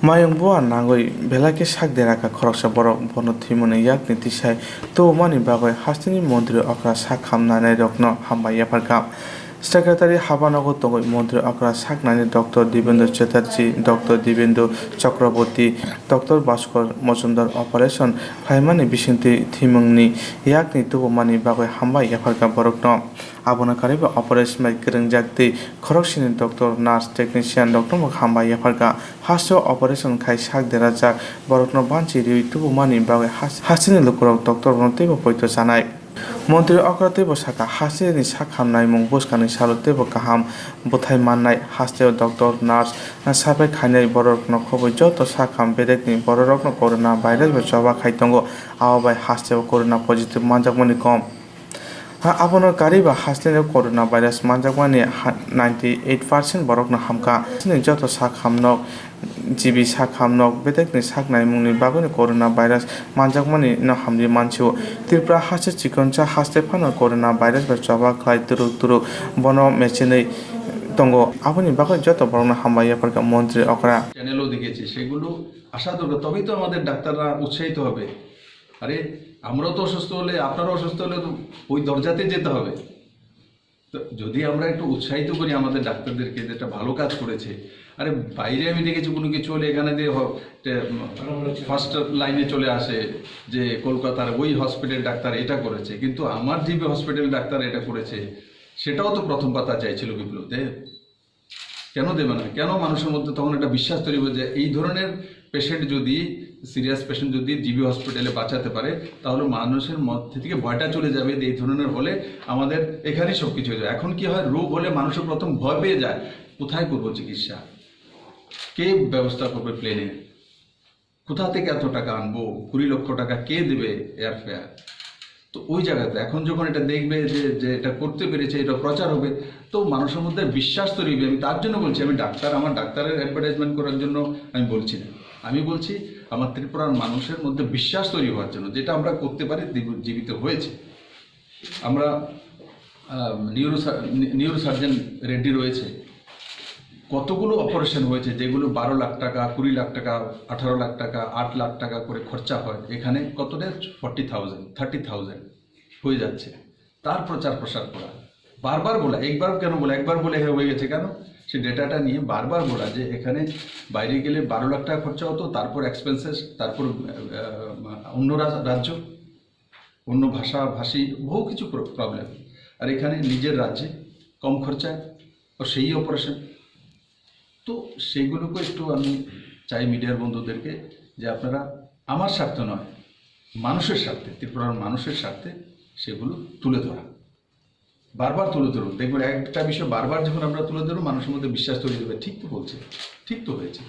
Mayung Buwa nangoi belake sak deraka khoroksa borok bono thimone yakni tisai to mani bagoi hastini mondri okra sak hamnane rokno hamba Yapharkha Secretary Habanogo Togo Mondri Okra Saknani Dr. Divendra Chatterjee, Dr. Divendra Chakraborty, Dr. Bhaskar Mozumdar Operation Faimani Bishinti Thimungni Yakni Tubo Mani Bagoi Hamba Yapharkha Borokno Abona Kariba Operation Mai Kiranjakti Khoroksini Dr. Nurse Technician Dr. Hamba Yapharkha Hasso Operation Kai Sak Derajak Borokno Banchi Riwi Tubo Mani Bagoi Hasini Lukurok Dr. Nontebo Poito Sanai Mondri Okratebo Saka Hasini Sakham Naimung Buskani Salutebo Khakaham Buthai Manai Hasteo Dr. Nurse Nasabe Khanai Borokno Khobo Joto Sakham Bedekni Borokno Corona Virus Bechawa Khaitongo Awabai Hasteo Corona Positive Manjakmani Kom Abono Kariba Hasteo Corona Virus Manjakmani 98% Borokno Hamka Sini Joto Sakham Nok GB Sakham Nok Bedekni Saknai Mungni Bagoni Corona Virus Manjakmani No Hamdi Manchu Tirpra Haste Chikoncha Hastefano Corona Virus Bechawa Khai Turu Bono Mechene Tongo আপনি বাকি যত বড় না হাম্বা ইয়াফারখা মন্ত্রী অকরা চ্যানেলও দেখেছি সেগুলো আশা দরকার তবেই তো আমাদের ডাক্তাররা উৎসাহিত হবে আরে আমরাও তো অসুস্থ হলে আপনারাও অসুস্থ হলে তো ওই দরজাতে যেতে হবে তো যদি আমরা একটু উৎসাহিত করি আমাদের ডাক্তারদেরকে যেটা ভালো কাজ করেছে আরে বাইরে আমি দেখেছি কোনো কিছু হলে এখানে দিয়ে ফার্স্ট লাইনে চলে আসে যে কলকাতার ওই হসপিটাল ডাক্তার এটা করেছে কিন্তু আমার জিবি হসপিটাল ডাক্তার এটা করেছে সেটাও তো প্রথম পাতা চাইছিল বিপ্লবতে কেন দেবে না কেন মানুষের মধ্যে তখন একটা বিশ্বাস তৈরি হবে যে এই ধরনের পেশেন্ট যদি সিরিয়াস পেশেন্ট যদি জিবি হসপিটালে বাঁচাতে পারে তাহলে মানুষের মধ্যে থেকে ভয়টা চলে যাবে যে এই ধরনের হলে আমাদের এখানেই সব কিছু হয়ে যায় এখন কি হয় রোগ হলে মানুষের প্রথম ভয় পেয়ে যায় কোথায় করবো চিকিৎসা কে ব্যবস্থা করবে প্লেনে কোথা থেকে এত টাকা আনবো 20 লক্ষ টাকা কে দেবে এয়ারফেয়ার তো ওই জায়গাতে এখন যখন এটা দেখবে যে এটা করতে পেরেছে এটা প্রচার হবে তো মানুষের মধ্যে বিশ্বাস তৈরি হবে আমি তার জন্য বলছি আমি ডাক্তার আমার ডাক্তারের অ্যাডভার্টাইজমেন্ট করার জন্য আমি বলছি না আমি বলছি আমার ত্রিপুরার মানুষের মধ্যে বিশ্বাস তৈরি হওয়ার জন্য যেটা আমরা করতে পারি জীবিত হয়েছে আমরা নিউরোসার্জন রেডি রয়েছে কতগুলো অপারেশন হয়েছে যেগুলো 12 লাখ টাকা 20 লাখ টাকা 18 লাখ টাকা 8 লাখ টাকা করে খরচা হয় এখানে কতটা 40,000 30,000 হয়ে যাচ্ছে তার প্রচার প্রসার করা বারবার বলা একবার কেন বলা একবার বলে হয়ে গেছে কেন সেই ডেটাটা নিয়ে বারবার বলা যে এখানে বাইরে গেলে 12 লাখ টাকা খরচা হতো তারপর এক্সপেন্সেস তারপর অন্য রাজ্য অন্য ভাষী বহু কিছু প্রবলেম আর এখানে নিজের রাজ্যে কম খরচায় আর সেই অপারেশন তো সেইগুলোকে একটু আমি চাই মিডিয়ার বন্ধুদেরকে যে আপনারা আমার স্বার্থ নয় মানুষের স্বার্থে ত্রিপুরার মানুষের স্বার্থে সেগুলো তুলে ধরা বারবার তুলে ধরুন দেখবেন একটা বিষয় বারবার যখন আমরা তুলে ধরব মানুষের মধ্যে বিশ্বাস তৈরি হবে ঠিক তো বলছে ঠিক তো হয়েছে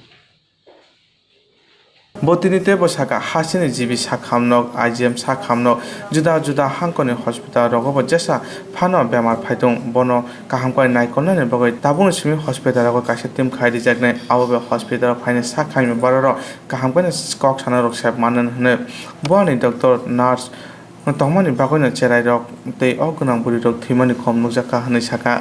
বতিনিতে বসাকা হাসিনি জিবি সাখামনক আইজিএম সাখামনক जुदा जुदा हांकनि हस्पिटाल रगब जेसा फानो बेमार फाइदं बनो काहामकाय नायकनने बगै ताबुं सिमी हस्पिटाल रग कासे टीम खायदि जागने आवबे हस्पिटाल फाइने साखाइमे बरर काहामकाय स्कक साना रग साब मानन हने बनि डॉक्टर नर्स तमनि बागैनो चेराइ रग तै अगनां बुरि रग थैमानि खम नुजाका हनै साका